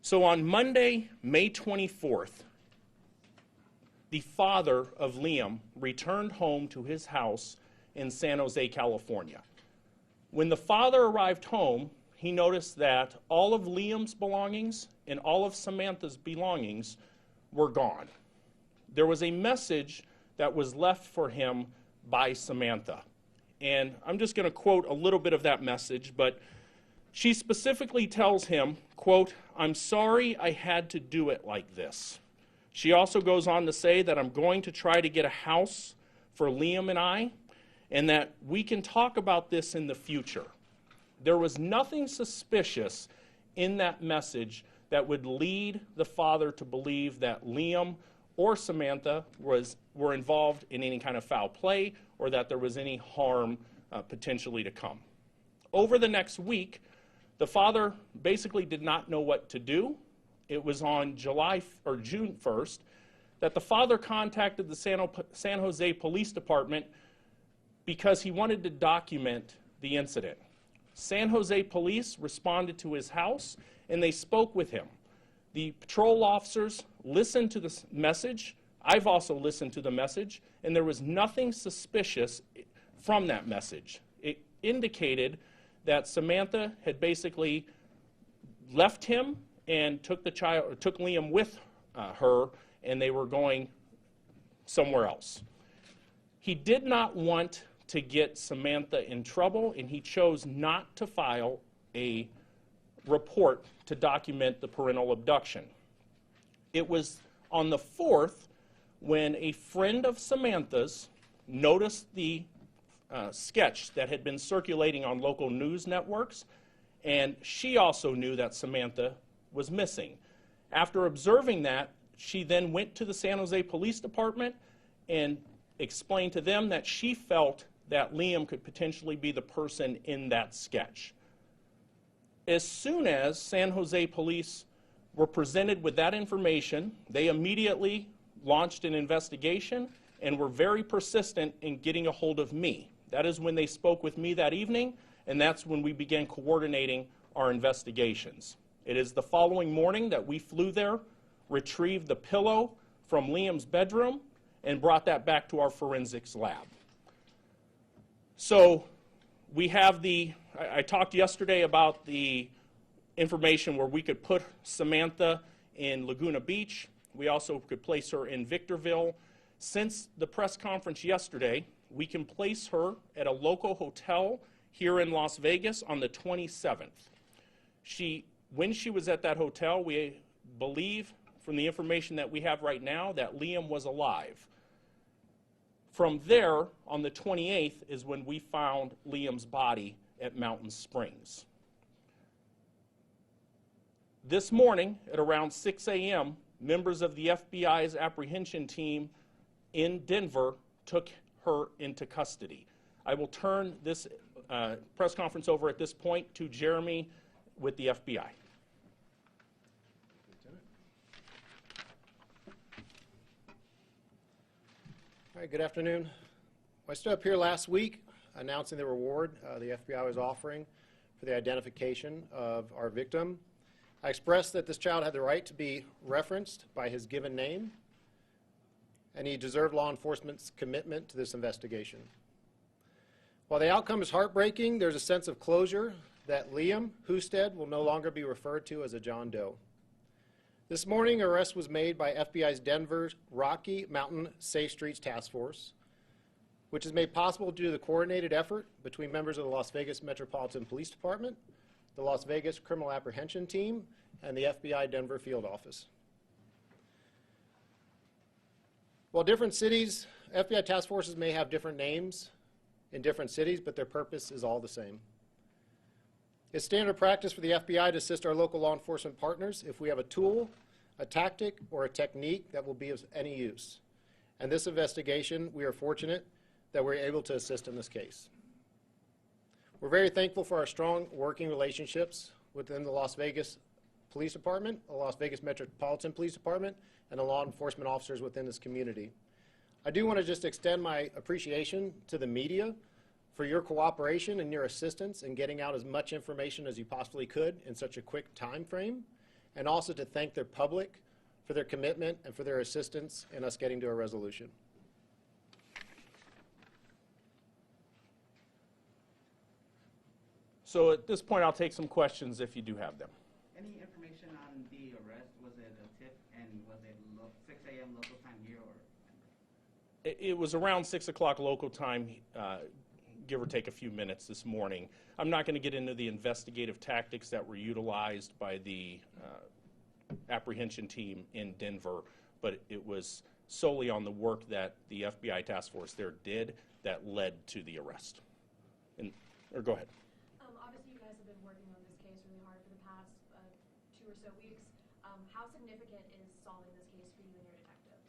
So on Monday, May 24th, the father of Liam returned home to his house in San Jose, California. When the father arrived home, he noticed that all of Liam's belongings and all of Samantha's belongings were gone. There was a message that was left for him by Samantha. And I'm just going to quote a little bit of that message, but she specifically tells him, quote, "I'm sorry I had to do it like this." She also goes on to say that I'm going to try to get a house for Liam and I, and that we can talk about this in the future. There was nothing suspicious in that message that would lead the father to believe that Liam or Samantha were involved in any kind of foul play or that there was any harm potentially to come. Over the next week, the father basically did not know what to do. It was on June 1st that the father contacted the San Jose Police Department because he wanted to document the incident. San Jose Police responded to his house and they spoke with him. The patrol officers listened to the message. I've also listened to the message, and there was nothing suspicious from that message. It indicated that Samantha had basically left him and took Liam with her, and they were going somewhere else. He did not want to get Samantha in trouble, and he chose not to file a report to document the parental abduction. It was on the 4th when a friend of Samantha's noticed the sketch that had been circulating on local news networks, and she also knew that Samantha was missing. After observing that, she then went to the San Jose Police Department and explained to them that she felt that Liam could potentially be the person in that sketch. As soon as San Jose Police were presented with that information, they immediately launched an investigation and were very persistent in getting a hold of me. That is when they spoke with me that evening, and that's when we began coordinating our investigations. It is the following morning that we flew there, retrieved the pillow from Liam's bedroom, and brought that back to our forensics lab. So we have I talked yesterday about the information where we could put Samantha in Laguna Beach. We also could place her in Victorville. Since the press conference yesterday, we can place her at a local hotel here in Las Vegas on the 27th. When she was at that hotel, we believe from the information that we have right now that Liam was alive. From there, on the 28th, is when we found Liam's body at Mountain Springs. This morning, at around 6 a.m., members of the FBI's apprehension team in Denver took her into custody. I will turn this press conference over at this point to Jeremy with the FBI. All right, good afternoon. I stood up here last week announcing the reward the FBI was offering for the identification of our victim. I expressed that this child had the right to be referenced by his given name, and he deserved law enforcement's commitment to this investigation. While the outcome is heartbreaking, there's a sense of closure that Liam Husted will no longer be referred to as a John Doe. This morning, an arrest was made by FBI's Denver Rocky Mountain Safe Streets Task Force, which is made possible due to the coordinated effort between members of the Las Vegas Metropolitan Police Department, the Las Vegas Criminal Apprehension Team, and the FBI Denver Field Office. While different cities, FBI task forces may have different names in different cities, but their purpose is all the same. It's standard practice for the FBI to assist our local law enforcement partners if we have a tool, a tactic, or a technique that will be of any use. And this investigation, we are fortunate that we're able to assist in this case. We're very thankful for our strong working relationships within the Las Vegas Police Department, the Las Vegas Metropolitan Police Department, and the law enforcement officers within this community. I do want to just extend my appreciation to the media for your cooperation and your assistance in getting out as much information as you possibly could in such a quick time frame. and also to thank their public for their commitment and for their assistance in us getting to a resolution. So at this point, I'll take some questions if you do have them. Any information on the arrest? Was it a tip, and was it 6 a.m. local time here, or? It was around 6 o'clock local time, give or take a few minutes this morning. I'm not going to get into the investigative tactics that were utilized by the apprehension team in Denver, but it was solely on the work that the FBI task force there did that led to the arrest. Or go ahead. Obviously, you guys have been working on this case really hard for the past 2 or so weeks. How significant is solving this case for you and your detectives?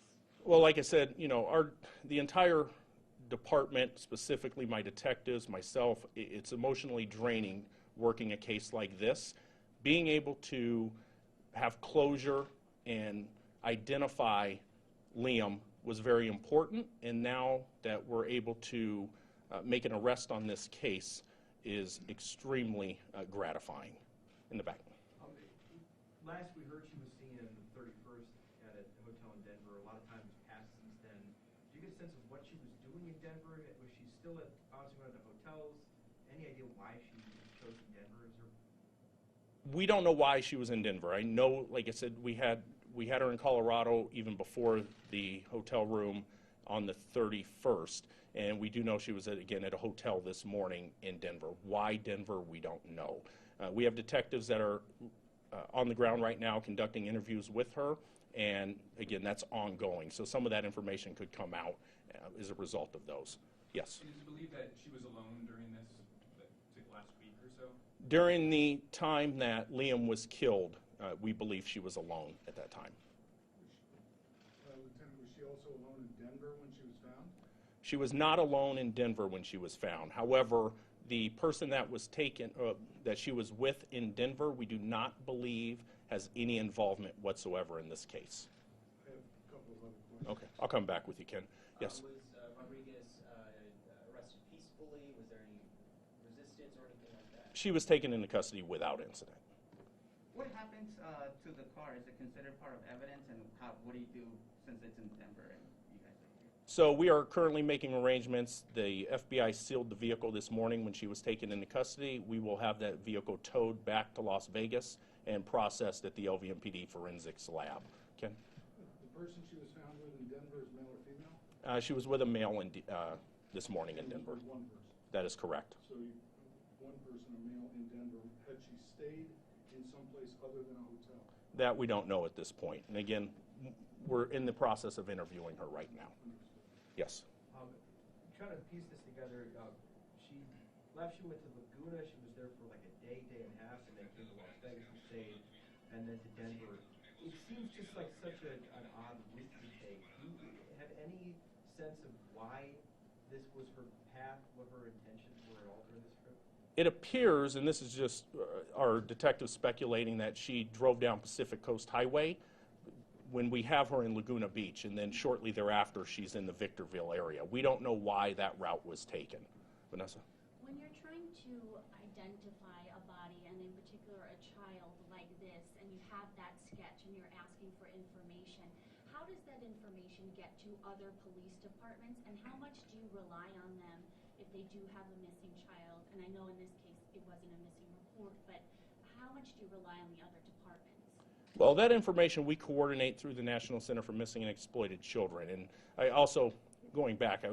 Well, like I said, you know, the entire department, specifically my detectives, myself, it's emotionally draining working a case like this. Being able to have closure and identify Liam was very important, and now that we're able to make an arrest on this case is extremely gratifying. In the back. Last we heard she was seen on the 31st at a hotel in Denver. A lot of time has passed since then. Do you get a sense of what she was doing in Denver? Was she still bouncing around the hotels? Any idea why she chose Denver as her? We don't know why she was in Denver. I know, like I said, we had her in Colorado even before the hotel room on the 31st, and we do know she was again at a hotel this morning in Denver. Why Denver, we don't know. We have detectives that are on the ground right now conducting interviews with her, and again, that's ongoing. So some of that information could come out as a result of those. Yes? Is it believed that she was alone during this last week or so? During the time that Liam was killed, we believe she was alone at that time. Lieutenant, was she also alone in Denver when she was found? She was not alone in Denver when she was found. However, the person that was taken, that she was with in Denver, we do not believe has any involvement whatsoever in this case. I have a couple of other questions. Okay, I'll come back with you, Ken. Yes. Was Rodriguez arrested peacefully? Was there any resistance or anything like that? She was taken into custody without incident. What happens to the car? Is it considered part of evidence, and what do you do since it's in Denver and you guys are here? So we are currently making arrangements. The FBI sealed the vehicle this morning when she was taken into custody. We will have that vehicle towed back to Las Vegas and processed at the LVMPD forensics lab. Ken? The person she was found with in Denver is male or female? She was with a male this morning in Denver. With one person. That is correct. So one person, a male in Denver. Had she stayed in someplace other than a hotel? That we don't know at this point. And again, we're in the process of interviewing her right now. Yes. Trying to piece this together, she went to Laguna. She was there for like a day and a half, and then came to Las Vegas and stayed, and then to Denver. It seems just like such an odd route to take. Do you have any sense of why this was her path, what her intentions were at all during this trip? It appears, and this is just our detective speculating, that she drove down Pacific Coast Highway when we have her in Laguna Beach, and then shortly thereafter she's in the Victorville area. We don't know why that route was taken. Vanessa? When you're trying to identify a body, and in particular a child like this, and you have that sketch and you're asking for information, how does that information get to other police departments, and how much do you rely on them if they do have a missing child? And I know in this case it wasn't a missing report, but how much do you rely on the other departments? Well, that information we coordinate through the National Center for Missing and Exploited Children. And I also, going back,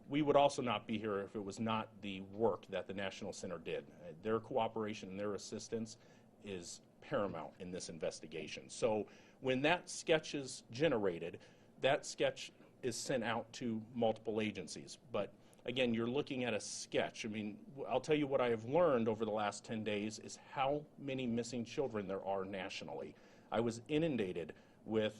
we would also not be here if it was not the work that the National Center did. Their cooperation and their assistance is paramount in this investigation. So when that sketch is generated, that sketch is sent out to multiple agencies. But again, you're looking at a sketch. I mean, I'll tell you what I have learned over the last 10 days is how many missing children there are nationally. I was inundated with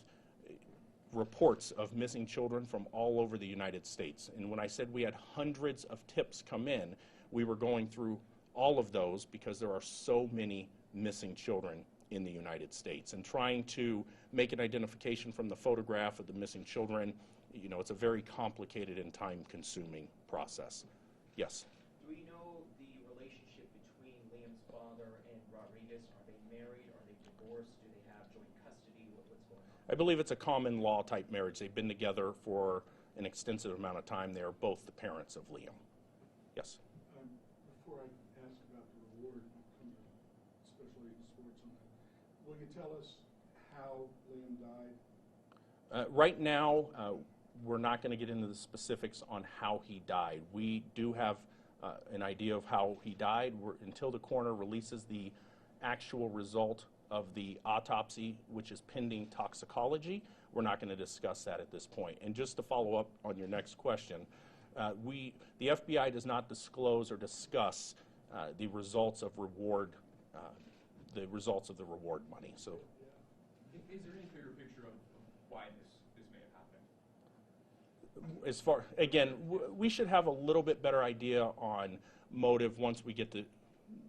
reports of missing children from all over the United States. And when I said we had hundreds of tips come in, we were going through all of those because there are so many missing children in the United States. And trying to make an identification from the photograph of the missing children, you know, it's a very complicated and time-consuming process. Yes? Do we know the relationship between Liam's father and Rodriguez? Are they married? Are they divorced? Do they going on? I believe it's a common law type marriage. They've been together for an extensive amount of time. They are both the parents of Liam. Yes. Before I ask about the reward, I'll come to Special Agent Sports on that. Will you tell us how Liam died? Right now, we're not going to get into the specifics on how he died. We do have an idea of how he died. Until the coroner releases the actual result of the autopsy, which is pending toxicology, we're not going to discuss that at this point. And just to follow up on your next question, the FBI does not disclose or discuss the results of reward, the results of the reward money. So, Is there any clearer picture of why this may have happened? as far again, we should have a little bit better idea on motive once we get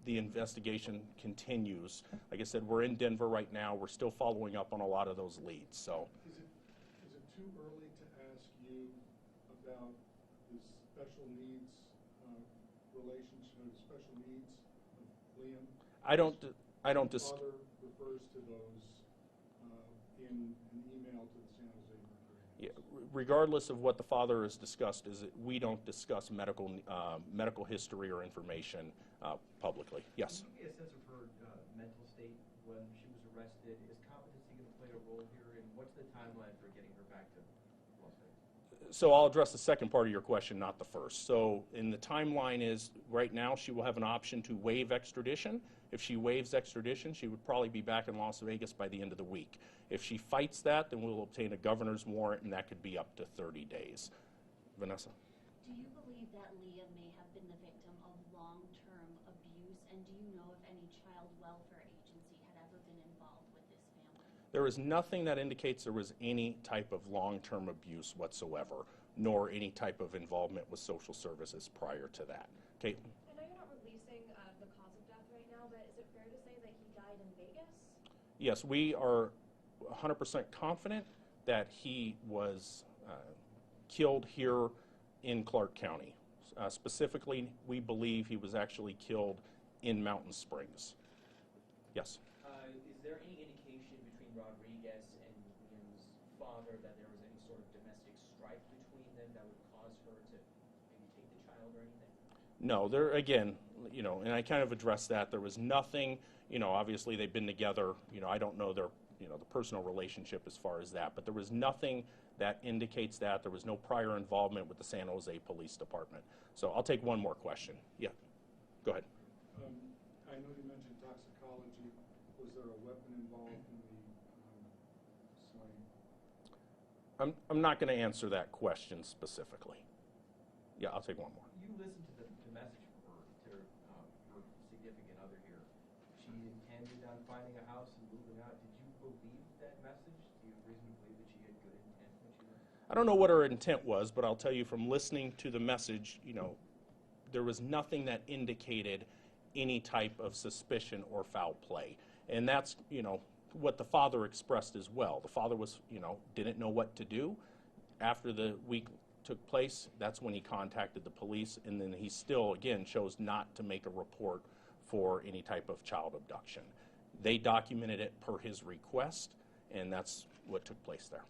the investigation continues. Like I said, we're in Denver right now. We're still following up on a lot of those leads. So. Is it too early to ask you about the special needs relationship, or the special needs of Liam? I don't. The father refers to those in an email to the San Jose Mercury. Yeah, regardless of what the father has discussed, is that we don't discuss medical history or information publicly. Yes. Can you get a sense of her mental state when she was arrested? Is competency going to play a role here, and what's the timeline for getting her back to Las Vegas? So I'll address the second part of your question, not the first. So in the timeline is right now she will have an option to waive extradition. If she waives extradition, she would probably be back in Las Vegas by the end of the week. If she fights that, then we'll obtain a governor's warrant, and that could be up to 30 days. Vanessa? Do you believe that Liam may have been the victim of long-term abuse, and do you know if any child welfare agency had ever been involved with this family? There is nothing that indicates there was any type of long-term abuse whatsoever, nor any type of involvement with social services prior to that. Caitlin? I know you're not releasing the cause of death right now, but is it fair to say that he died in Vegas? Yes, we are 100% confident that he was killed here in Clark County. Specifically, we believe he was actually killed in Mountain Springs. Yes. Is there any indication between Rodriguez and Liam's father that there was any sort of domestic strife between them that would cause her to maybe take the child or anything? No, there again, and I kind of addressed that. There was nothing, obviously they've been together. I don't know their, the personal relationship as far as that, but there was nothing that indicates that. There was no prior involvement with the San Jose Police Department. So I'll take one more question. Yeah, go ahead. I know you mentioned toxicology. Was there a weapon involved in the slaying? I'm not going to answer that question specifically. Yeah, I'll take one more. You listened to the message from her significant other here. She intended on finding a house and moving out. Did you believe that message? Do you have reason to believe that she had good intent when she left? I don't know what her intent was, but I'll tell you from listening to the message, there was nothing that indicated any type of suspicion or foul play. And that's, what the father expressed as well. The father was, didn't know what to do. After the week took place, that's when he contacted the police, and then he still, again, chose not to make a report for any type of child abduction. They documented it per his request, and that's what took place there.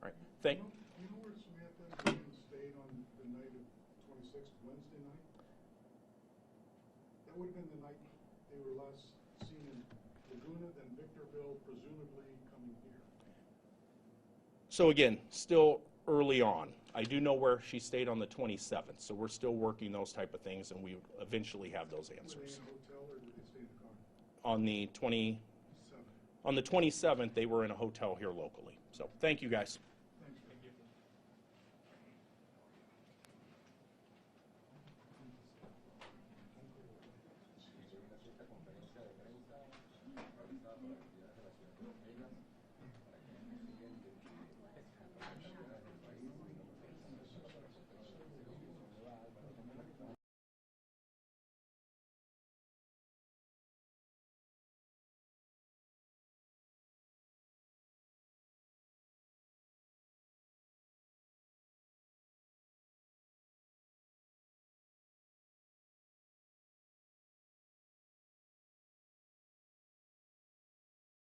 All right. Thank you. Do you know where Samantha and Liam stayed on the night of 26th, Wednesday night? That would have been the night they were last seen in Laguna, then Victorville, presumably coming here. So again, still early on. I do know where she stayed on the 27th, so we're still working those type of things, and we eventually have those answers. Were they in a hotel or did they stay in the car? On the 27th, they were in a hotel here locally. So thank you, guys.